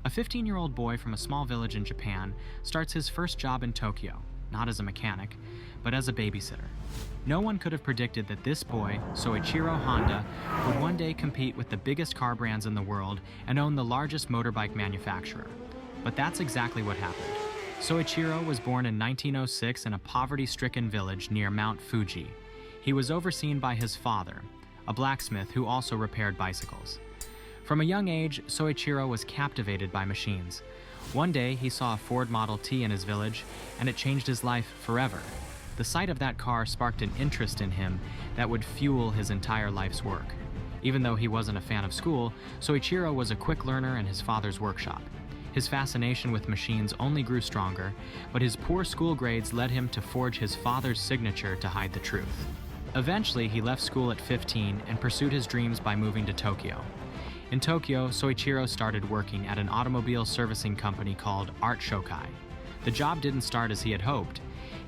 A 15-year-old boy from a small village in Japan starts his first job in Tokyo, not as a mechanic, but as a babysitter. No one could have predicted that this boy, Soichiro Honda, would one day compete with the biggest car brands in the world and own the largest motorbike manufacturer. But that's exactly what happened. Soichiro was born in 1906 in a poverty-stricken village near Mount Fuji. He was overseen by his father, a blacksmith who also repaired bicycles. From a young age, Soichiro was captivated by machines. One day, he saw a Ford Model T in his village, and it changed his life forever. The sight of that car sparked an interest in him that would fuel his entire life's work. Even though he wasn't a fan of school, Soichiro was a quick learner in his father's workshop. His fascination with machines only grew stronger, but his poor school grades led him to forge his father's signature to hide the truth. Eventually, he left school at 15 and pursued his dreams by moving to Tokyo. In Tokyo, Soichiro started working at an automobile servicing company called Art Shokai. The job didn't start as he had hoped.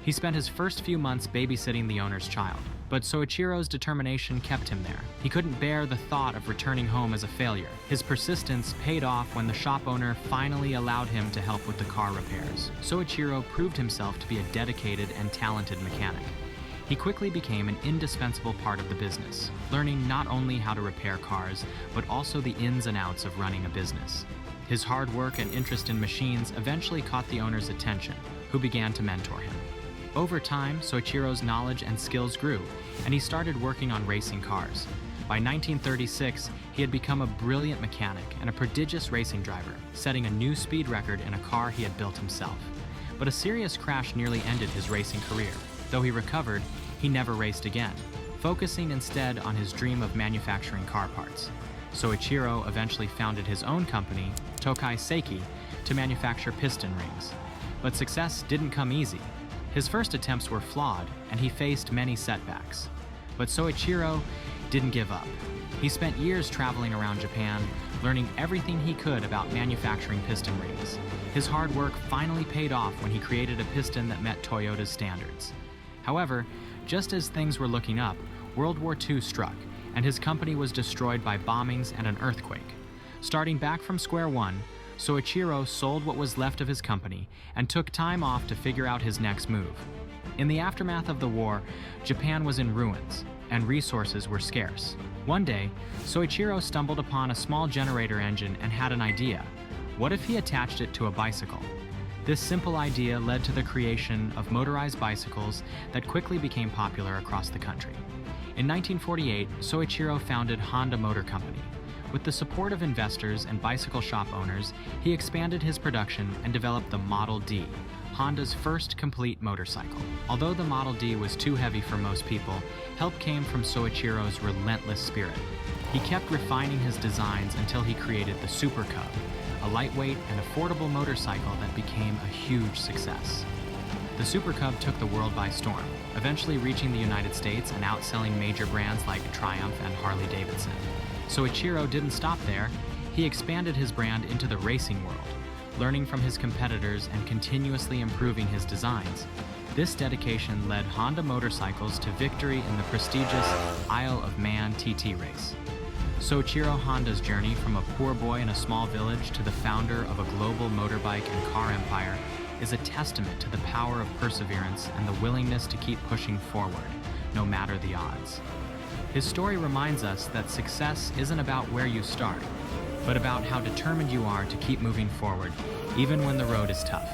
He spent his first few months babysitting the owner's child, but Soichiro's determination kept him there. He couldn't bear the thought of returning home as a failure. His persistence paid off when the shop owner finally allowed him to help with the car repairs. Soichiro proved himself to be a dedicated and talented mechanic. He quickly became an indispensable part of the business, learning not only how to repair cars, but also the ins and outs of running a business. His hard work and interest in machines eventually caught the owner's attention, who began to mentor him. Over time, Soichiro's knowledge and skills grew, and he started working on racing cars. By 1936, he had become a brilliant mechanic and a prodigious racing driver, setting a new speed record in a car he had built himself. But a serious crash nearly ended his racing career. Though he recovered, he never raced again, focusing instead on his dream of manufacturing car parts. Soichiro eventually founded his own company, Tokai Seiki, to manufacture piston rings. But success didn't come easy. His first attempts were flawed, and he faced many setbacks. But Soichiro didn't give up. He spent years traveling around Japan, learning everything he could about manufacturing piston rings. His hard work finally paid off when he created a piston that met Toyota's standards. However, just as things were looking up, World War II struck, and his company was destroyed by bombings and an earthquake. Starting back from square one, Soichiro sold what was left of his company and took time off to figure out his next move. In the aftermath of the war, Japan was in ruins, and resources were scarce. One day, Soichiro stumbled upon a small generator engine and had an idea. What if he attached it to a bicycle? This simple idea led to the creation of motorized bicycles that quickly became popular across the country. In 1948, Soichiro founded Honda Motor Company. With the support of investors and bicycle shop owners, he expanded his production and developed the Model D, Honda's first complete motorcycle. Although the Model D was too heavy for most people, help came from Soichiro's relentless spirit. He kept refining his designs until he created the Super Cub, a lightweight and affordable motorcycle that became a huge success. The Super Cub took the world by storm, eventually reaching the United States and outselling major brands like Triumph and Harley-Davidson. Soichiro didn't stop there. He expanded his brand into the racing world, learning from his competitors and continuously improving his designs. This dedication led Honda motorcycles to victory in the prestigious Isle of Man TT race. Soichiro Honda's journey from a poor boy in a small village to the founder of a global motorbike and car empire is a testament to the power of perseverance and the willingness to keep pushing forward, no matter the odds. His story reminds us that success isn't about where you start, but about how determined you are to keep moving forward, even when the road is tough.